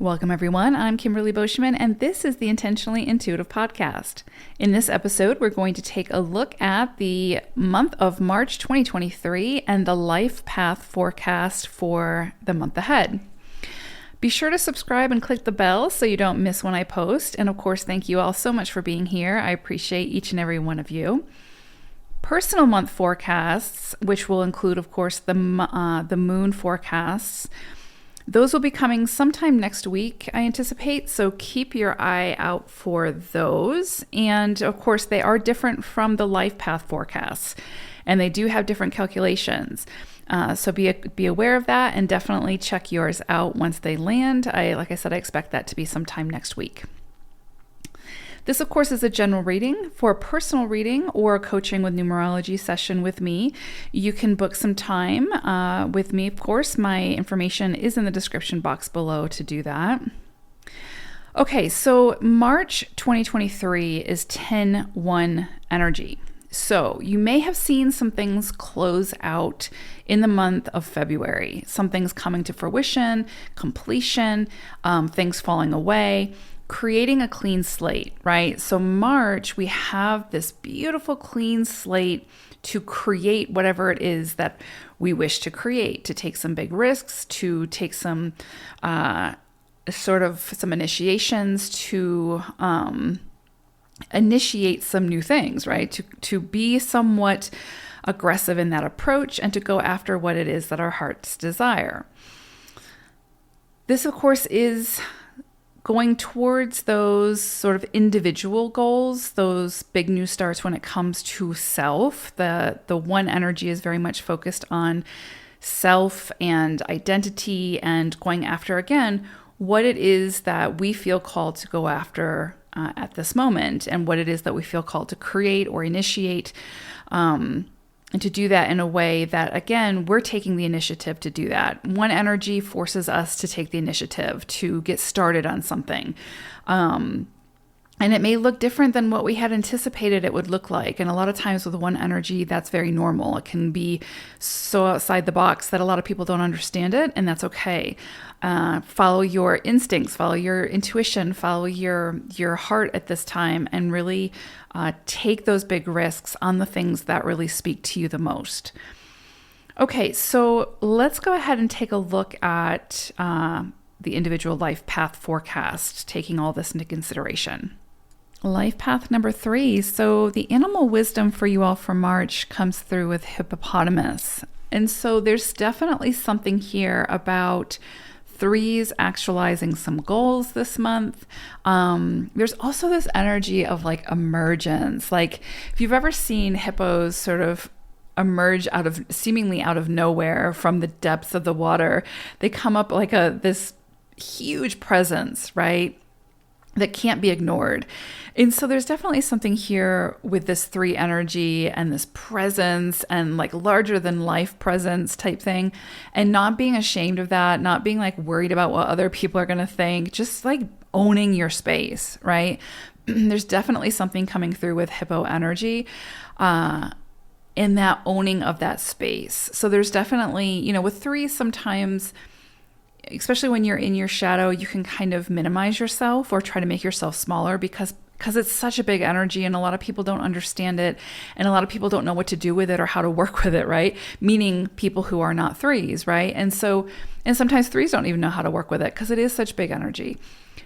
Welcome, everyone. I'm Kimberly Boschman, and this is the Intentionally Intuitive Podcast. In this episode, we're going to take a look at the month of March 2023 and the life path forecast for the month ahead. Be sure to subscribe and click the bell so you don't miss when I post. And of course, thank you all so much for being here. I appreciate each and every one of you. Personal month forecasts, which will include, of course, the moon forecasts, those will be coming sometime next week, I anticipate, so keep your eye out for those. And of course, they are different from the life path forecasts, and they do have different calculations. So be aware of that, and definitely check yours out once they land. Like I said, I expect that to be sometime next week. This, of course, is a general reading. For a personal reading or a coaching with numerology session with me, you can book some time with me. Of course, my information is in the description box below to do that. Okay, so March 2023 is 10-1 energy. So you may have seen some things close out in the month of February. Some things coming to fruition, completion, things falling away, creating a clean slate, right? So March, we have this beautiful clean slate to create whatever it is that we wish to create, to take some big risks, to take some some initiations, to initiate some new things, right? To be somewhat aggressive in that approach and to go after what it is that our hearts desire. This, of course, is going towards those sort of individual goals, those big new starts when it comes to self. The one energy is very much focused on self and identity and going after, again, what it is that we feel called to go after at this moment, and what it is that we feel called to create or initiate, and to do that in a way that, again, we're taking the initiative to do that. One energy forces us to take the initiative to get started on something. And it may look different than what we had anticipated it would look like. And a lot of times with one energy, that's very normal. It can be so outside the box that a lot of people don't understand it, and that's okay. Follow your instincts, follow your intuition, follow your heart at this time, and really take those big risks on the things that really speak to you the most. Okay, so let's go ahead and take a look at the individual life path forecast, taking all this into consideration. Life path number 3. So the animal wisdom for you all for March comes through with hippopotamus. And so there's definitely something here about 3s actualizing some goals this month. There's also this energy of like emergence. Like if you've ever seen hippos sort of emerge seemingly out of nowhere from the depths of the water, they come up like this huge presence, right? That can't be ignored. And so there's definitely something here with this 3 energy and this presence and like larger than life presence type thing, and not being ashamed of that, not being like worried about what other people are going to think, just like owning your space, right? There's definitely something coming through with hippo energy in that owning of that space. So there's definitely, with 3 sometimes, especially when you're in your shadow, you can kind of minimize yourself or try to make yourself smaller because it's such a big energy and a lot of people don't understand it and a lot of people don't know what to do with it or how to work with it, right? Meaning people who are not 3s, right? And sometimes 3s don't even know how to work with it because it is such big energy.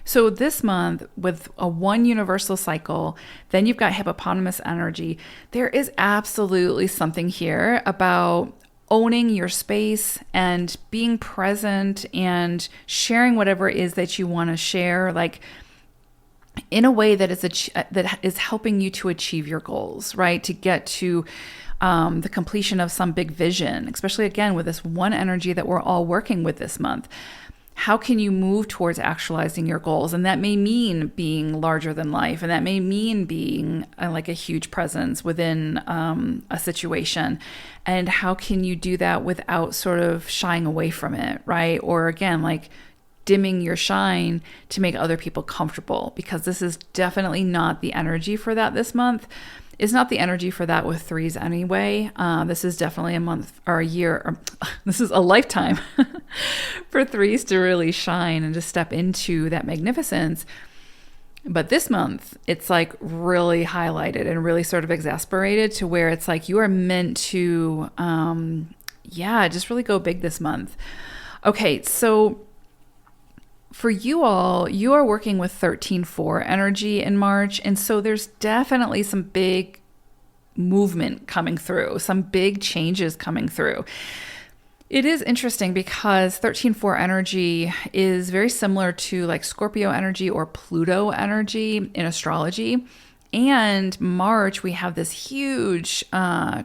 So this month with a 1 universal cycle, then you've got hippopotamus energy. There is absolutely something here about owning your space and being present and sharing whatever it is that you want to share, like in a way that is helping you to achieve your goals, right? To get to the completion of some big vision, especially again with this 1 energy that we're all working with this month. How can you move towards actualizing your goals? And that may mean being larger than life, and that may mean being like a huge presence within a situation. And how can you do that without sort of shying away from it, right? Or again, like dimming your shine to make other people comfortable, because this is definitely not the energy for that this month. is not the energy for that with threes anyway. This is definitely a month or a year, or this is a lifetime for threes to really shine and to step into that magnificence. But this month, it's like really highlighted and really sort of exasperated to where it's like you are meant to, just really go big this month. Okay, so for you all, you are working with 13-4 energy in March. And so there's definitely some big movement coming through, some big changes coming through. It is interesting because 13-4 energy is very similar to like Scorpio energy or Pluto energy in astrology. And March, we have this huge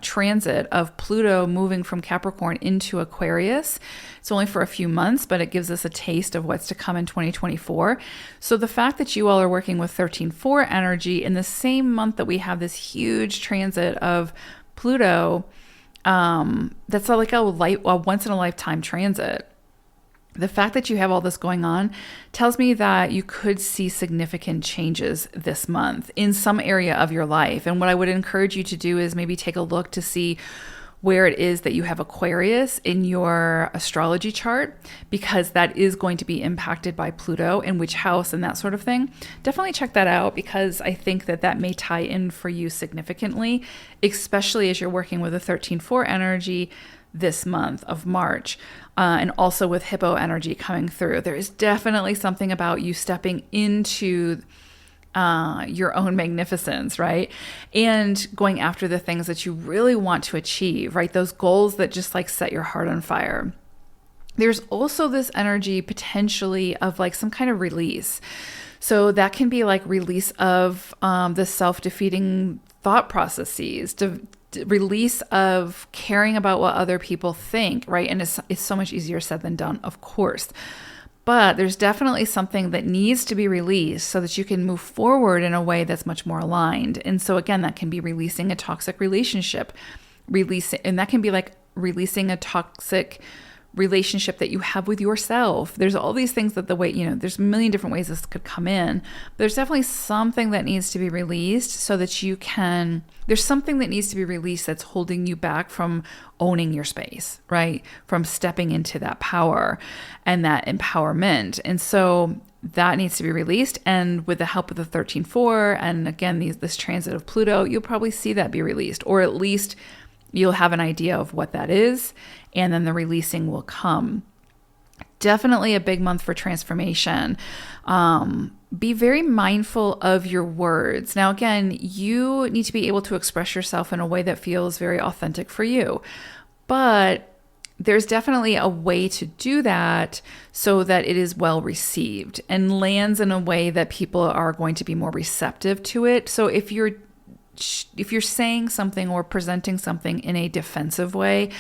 transit of Pluto moving from Capricorn into Aquarius. It's only for a few months, but it gives us a taste of what's to come in 2024. So the fact that you all are working with 13-4 energy in the same month that we have this huge transit of Pluto, that's like a once in a lifetime transit. The fact that you have all this going on tells me that you could see significant changes this month in some area of your life. And what I would encourage you to do is maybe take a look to see where it is that you have Aquarius in your astrology chart, because that is going to be impacted by Pluto and which house and that sort of thing. Definitely check that out, because I think that that may tie in for you significantly, especially as you're working with a 13-4 energy this month of March, and also with Hippo energy coming through. There is definitely something about you stepping into your own magnificence, right? And going after the things that you really want to achieve, right? Those goals that just like set your heart on fire. There's also this energy potentially of like some kind of release. So that can be like release of the self-defeating thought processes, release of caring about what other people think, right? And it's so much easier said than done, of course. But there's definitely something that needs to be released so that you can move forward in a way that's much more aligned. And so again, that can be releasing a toxic relationship, and that can be like releasing a toxic relationship that you have with yourself. There's all these things that there's a million different ways this could come in. There's definitely something that needs to be released so that there's something that needs to be released that's holding you back from owning your space, right? From stepping into that power and that empowerment. And so that needs to be released. And with the help of the 13-4, and again, this transit of Pluto, you'll probably see that be released, or at least you'll have an idea of what that is, and then the releasing will come. Definitely a big month for transformation. Be very mindful of your words. Now, again, you need to be able to express yourself in a way that feels very authentic for you. But there's definitely a way to do that so that it is well received and lands in a way that people are going to be more receptive to it. So if you're saying something or presenting something in a defensive way,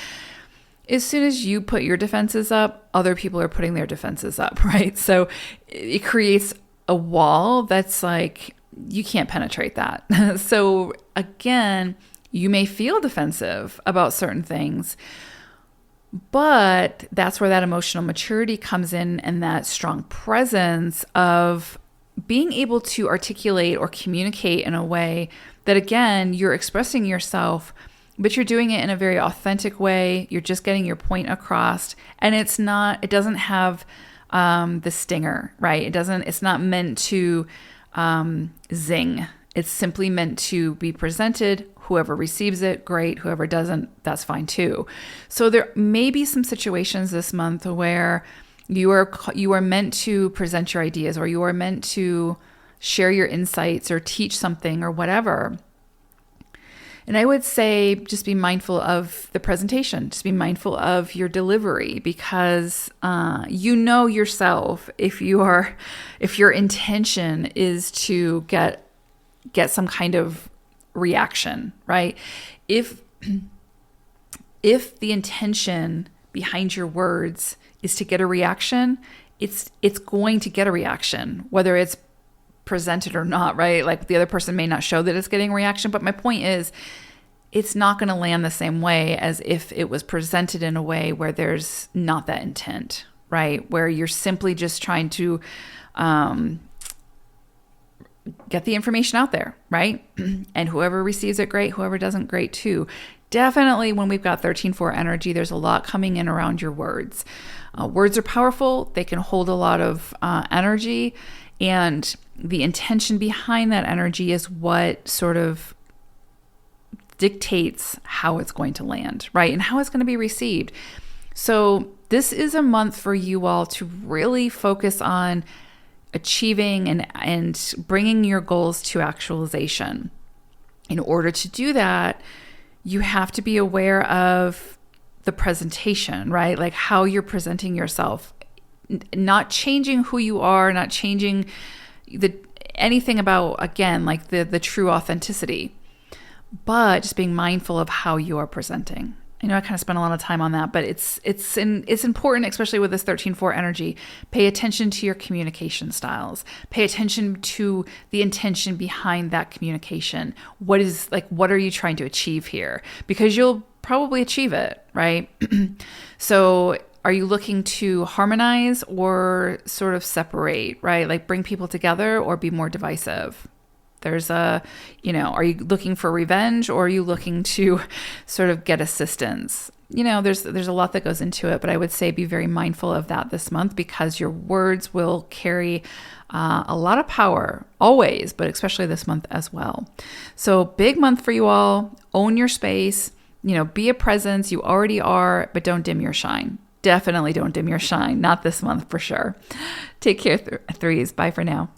as soon as you put your defenses up, other people are putting their defenses up, right? So it creates a wall that's like, you can't penetrate that. So again, you may feel defensive about certain things, but that's where that emotional maturity comes in, and that strong presence of being able to articulate or communicate in a way that, again, you're expressing yourself, but you're doing it in a very authentic way. You're just getting your point across, and it doesn't have the stinger, right? It's not meant to zing. It's simply meant to be presented. Whoever receives it, great. Whoever doesn't, that's fine too. So there may be some situations this month where you are meant to present your ideas, or you are meant to share your insights or teach something or whatever. And I would say just be mindful of the presentation. Just be mindful of your delivery, because you know yourself if your intention is to get some kind of reaction, right? If the intention behind your words is to get a reaction, it's going to get a reaction, whether it's presented or not, right? Like the other person may not show that it's getting a reaction, but my point is, it's not going to land the same way as if it was presented in a way where there's not that intent, right? Where you're simply just trying to get the information out there, right? And whoever receives it, great. Whoever doesn't, great too. Definitely when we've got 13-4 energy, there's a lot coming in around your words. Words are powerful. They can hold a lot of energy, and the intention behind that energy is what sort of dictates how it's going to land, right? And how it's going to be received. So this is a month for you all to really focus on achieving and bringing your goals to actualization. In order to do that, you have to be aware of the presentation, right? Like how you're presenting yourself, not changing who you are, not changing anything about, again, like the true authenticity, but just being mindful of how you are presenting. I know I kind of spent a lot of time on that, but it's important, especially with this 13-4 energy. Pay attention to your communication styles. Pay attention to the intention behind that communication. What are you trying to achieve here? Because you'll probably achieve it, right? So are you looking to harmonize or sort of separate, right? Like bring people together or be more divisive? There's are you looking for revenge or are you looking to sort of get assistance? There's a lot that goes into it, but I would say be very mindful of that this month because your words will carry a lot of power always, but especially this month as well. So big month for you all. Own your space, be a presence. You already are, but don't dim your shine. Definitely don't dim your shine. Not this month for sure. Take care, threes. Bye for now.